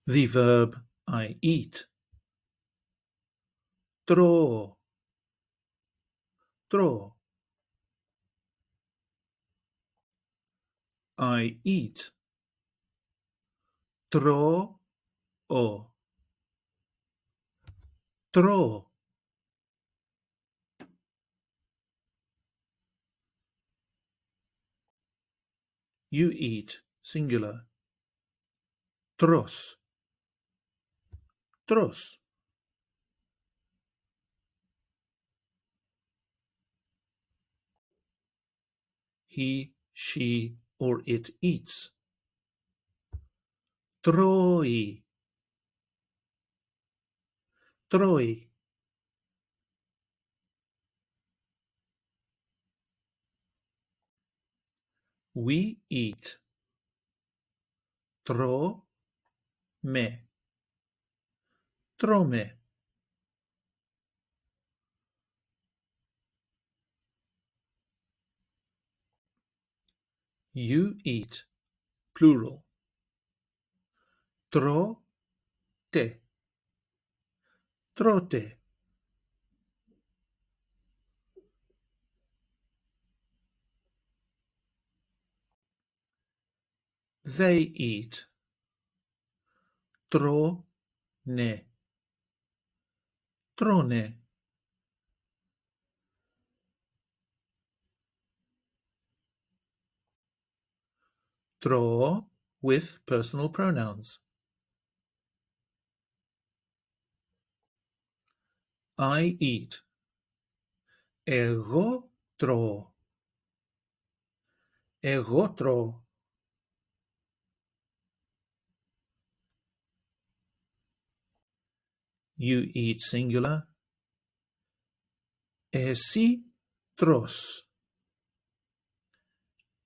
The verb I eat. Τρώω. Τρώω. I eat. Τρώω. Τρώω. You eat, singular. Τρως. Τρως. He, she, or it eats. Τρώει. Τρώει. We eat. Τρώμε. Τρώμε. You eat, plural. Τρώτε. Τρώτε. They eat. Τρώνε. Τρώνε. Τρώω with personal pronouns. I eat. Εγώ τρώω. Εγώ τρώω. You eat, singular. Εσύ τρως.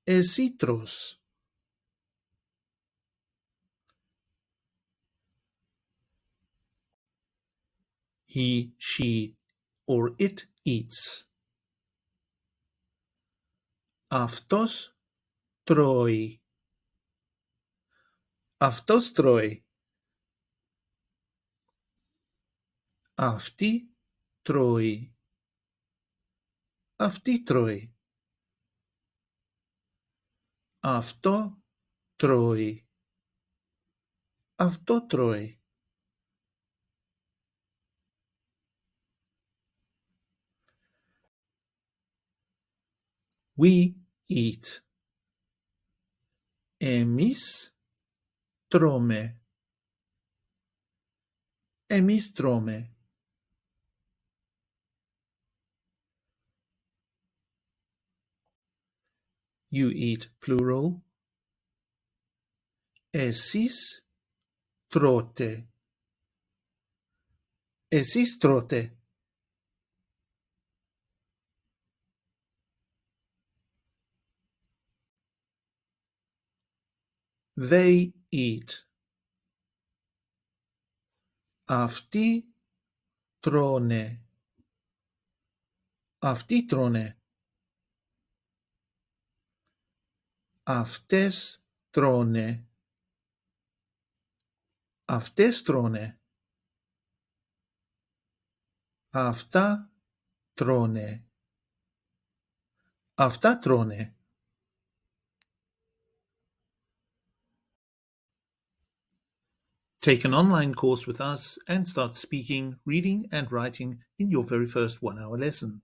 Εσύ τρως. He, she, or it eats. Αυτός τρώει. Αυτός τρώει. Αυτή τρώει. Αυτή τρώει. Αυτό τρώει. Αυτό τρώει. We eat. Εμείς τρώμε. Εμείς τρώμε. You eat, plural. Εσείς τρώτε. Εσείς τρώτε. They eat. Αυτοί τρώνε. Αυτοί τρώνε. Αυτές τρώνε. Αυτές τρώνε. Αυτά τρώνε. Αυτά τρώνε. Take an online course with us and start speaking, reading, and writing in your very first 1-hour lesson.